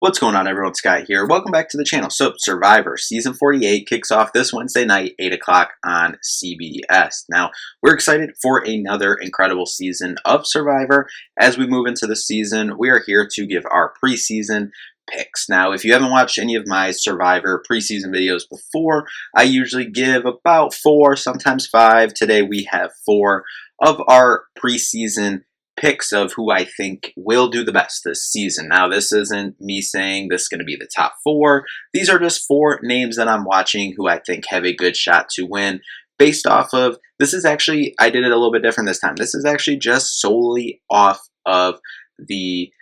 What's going on, everyone? Scott here. Welcome back to the channel. So, Survivor Season 48 kicks off this Wednesday night, 8 o'clock on CBS. Now, we're excited for another incredible season of Survivor. As we move into the season, we are here to give our preseason picks. Now, if you haven't watched any of my Survivor preseason videos before, I usually give about 4, sometimes 5. Today, we have 4 of our preseason picks of who I think will do the best this season. Now, this isn't me saying this is going to be the top 4. These are just 4 names that I'm watching who I think have a good shot to win based off of, this is actually, I did it a little bit different this time. This is actually just solely off of the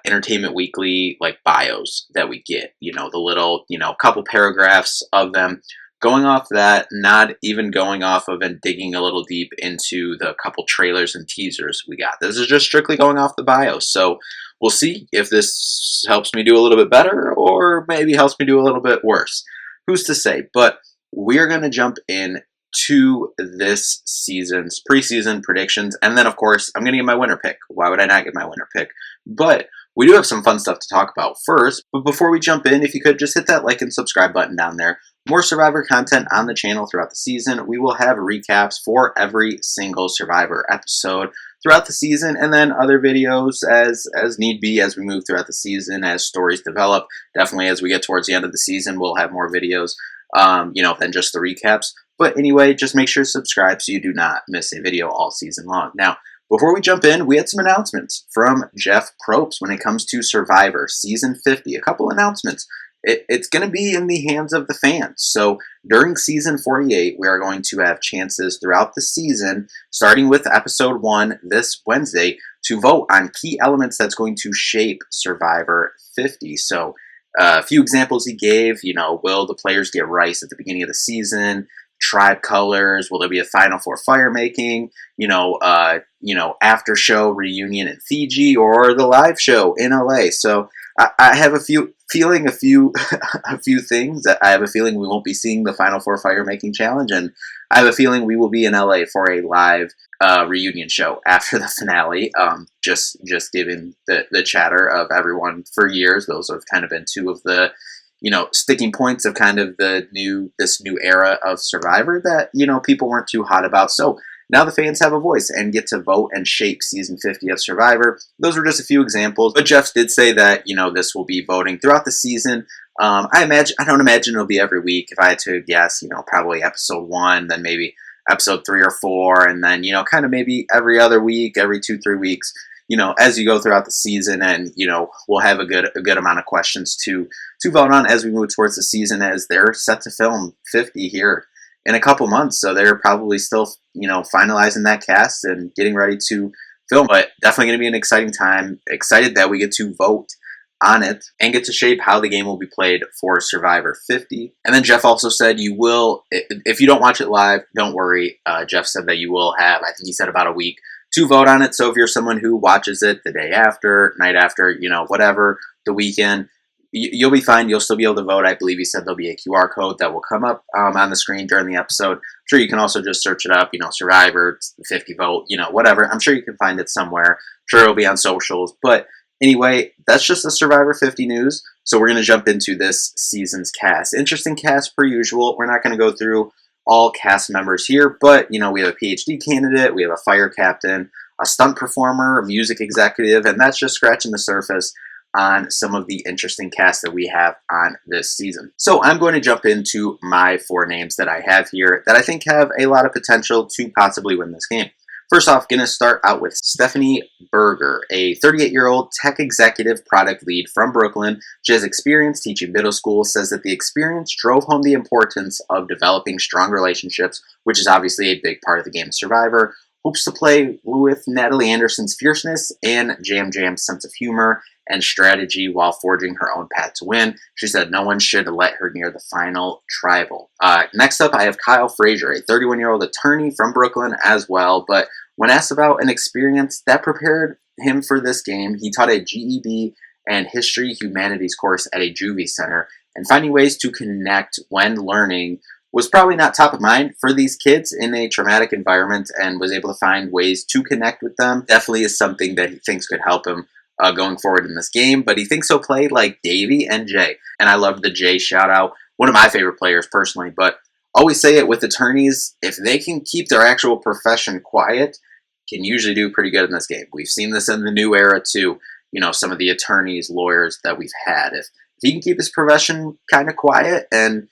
Entertainment Weekly bios that we get, the little, couple paragraphs of them. Going off that, not even going off of and digging a little deep into the couple trailers and teasers we got. This is just strictly going off the bio. So we'll see if this helps me do a little bit better or maybe helps me do a little bit worse. Who's to say? But we're going to jump in to this season's preseason predictions. And then, of course, I'm going to get my winner pick. Why would I not get my winner pick? But we do have some fun stuff to talk about first. But before we jump in, if you could just hit that like and subscribe button down there. More Survivor content on the channel throughout the season. We will have recaps for every single Survivor episode throughout the season, and then other videos as need be as we move throughout the season, as stories develop. Definitely as we get towards the end of the season, we'll have more videos, than just the recaps. But anyway, just make sure to subscribe so you do not miss a video all season long. Now, before we jump in, we had some announcements from Jeff Probst when it comes to Survivor Season 50. A couple announcements. It's going to be in the hands of the fans. So during Season 48, we are going to have chances throughout the season, starting with Episode 1 this Wednesday, to vote on key elements that's going to shape Survivor 50. So a few examples he gave, will the players get rice at the beginning of the season? Tribe colors? Will there be a Final Four fire making? After show reunion in Fiji, or the live show in LA? So I have a few things. That I have a feeling we won't be seeing the Final Four fire making challenge, and I have a feeling we will be in LA for a live reunion show after the finale. Just given the chatter of everyone for years, those have kind of been two of the sticking points of kind of this new era of Survivor that, people weren't too hot about. So now the fans have a voice and get to vote and shape Season 50 of Survivor. Those were just a few examples, but Jeff did say that, this will be voting throughout the season. I don't imagine it'll be every week. If I had to guess, probably Episode 1, then maybe Episode 3 or 4, and then, kind of maybe every other week, every 2-3 weeks, as you go throughout the season, and, we'll have a good amount of questions to vote on as we move towards the season, as they're set to film 50 here in a couple months. So they're probably still, finalizing that cast and getting ready to film, but definitely going to be an exciting time. Excited that we get to vote on it and get to shape how the game will be played for Survivor 50. And then Jeff also said you will, if you don't watch it live, don't worry. Jeff said that you will have, I think he said about a week to vote on it. So if you're someone who watches it the day after, night after, whatever, the weekend, you'll be fine. You'll still be able to vote. I believe he said there'll be a QR code that will come up on the screen during the episode. I'm sure you can also just search it up, Survivor 50 vote, whatever. I'm sure you can find it somewhere. I'm sure it'll be on socials. But anyway, that's just the Survivor 50 news. So we're going to jump into this season's cast. Interesting cast per usual. We're not going to go through all cast members here, but, we have a PhD candidate, we have a fire captain, a stunt performer, a music executive, and that's just scratching the surface on some of the interesting casts that we have on this season. So I'm going to jump into my 4 names that I have here that I think have a lot of potential to possibly win this game. First off, going to start out with Stephanie Berger, a 38-year-old tech executive product lead from Brooklyn. She has experience teaching middle school, says that the experience drove home the importance of developing strong relationships, which is obviously a big part of the game Survivor. Hopes to play with Natalie Anderson's fierceness and Jam Jam's sense of humor and strategy while forging her own path to win. She said no one should let her near the final tribal. Next up, I have Kyle Frazier, a 31-year-old attorney from Brooklyn as well. But when asked about an experience that prepared him for this game, he taught a GED and History Humanities course at a juvie center, and finding ways to connect when learning was probably not top of mind for these kids in a traumatic environment, and was able to find ways to connect with them. Definitely is something that he thinks could help him going forward in this game, but he thinks he'll play like Davey and Jay. And I love the Jay shout out. One of my favorite players personally, but always say it with attorneys, if they can keep their actual profession quiet, can usually do pretty good in this game. We've seen this in the new era too. Some of the attorneys, lawyers that we've had. If he can keep his profession kind of quiet and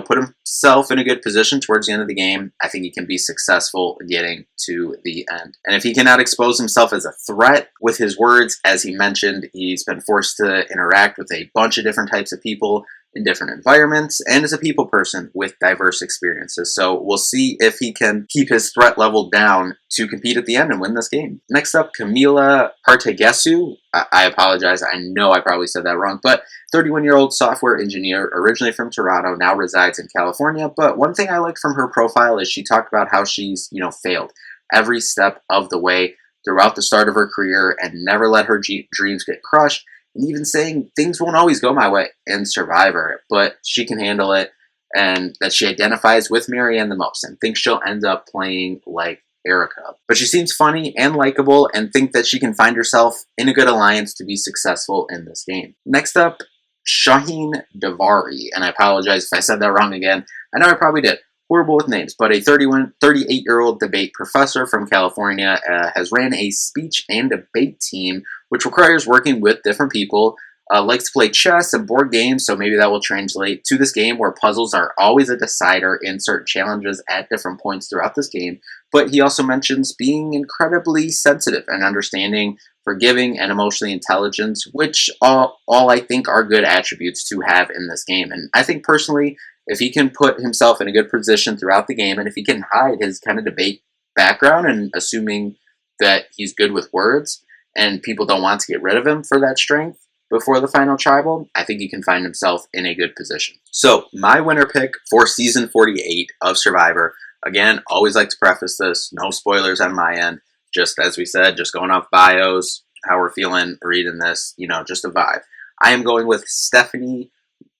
put himself in a good position towards the end of the game, I think he can be successful getting to the end. And if he cannot expose himself as a threat with his words, as he mentioned, he's been forced to interact with a bunch of different types of people in different environments, and is a people person with diverse experiences. So we'll see if he can keep his threat level down to compete at the end and win this game. Next up, Camila Partegesu. I apologize. I know I probably said that wrong, but 31-year-old software engineer, originally from Toronto, now resides in California. But one thing I liked from her profile is she talked about how she's, failed every step of the way throughout the start of her career and never let her dreams get crushed. And even saying things won't always go my way in Survivor, but she can handle it, and that she identifies with Marianne the most and thinks she'll end up playing like Erica. But she seems funny and likable, and think that she can find herself in a good alliance to be successful in this game. Next up, Shaheen Davari, and I apologize if I said that wrong again. I know I probably did. Horrible with names, but a 38-year-old debate professor from California has ran a speech and debate team, which requires working with different people, likes to play chess and board games, so maybe that will translate to this game where puzzles are always a decider in certain challenges at different points throughout this game. But he also mentions being incredibly sensitive and understanding, forgiving, and emotionally intelligent, which all I think are good attributes to have in this game. And I think personally, if he can put himself in a good position throughout the game, and if he can hide his kind of debate background and assuming that he's good with words and people don't want to get rid of him for that strength before the final tribal, I think he can find himself in a good position. So my winner pick for season 48 of Survivor, again, always like to preface this, no spoilers on my end, just as we said, just going off bios, how we're feeling reading this, just a vibe. I am going with Stephanie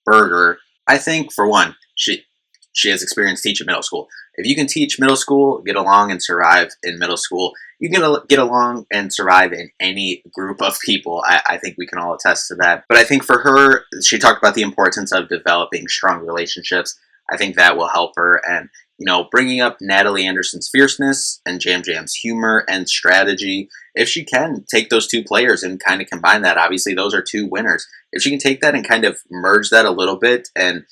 Berger. I think, for one, she has experience teaching middle school. If you can teach middle school, get along and survive in middle school, you can get along and survive in any group of people. I think we can all attest to that. But I think for her, she talked about the importance of developing strong relationships. I think that will help her. And, bringing up Natalie Anderson's fierceness and Jam Jam's humor and strategy, if she can take those two players and kind of combine that, obviously those are two winners. If she can take that and kind of merge that a little bit and,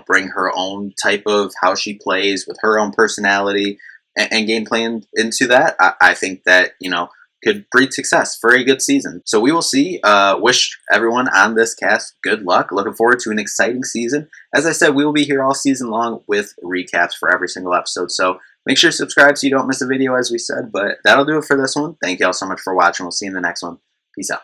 bring her own type of how she plays with her own personality and game plan into that, I think that, could breed success for a good season. So we will see. Wish everyone on this cast good luck. Looking forward to an exciting season. As I said, we will be here all season long with recaps for every single episode. So make sure to subscribe so you don't miss a video, as we said. But that'll do it for this one. Thank you all so much for watching. We'll see you in the next one. Peace out.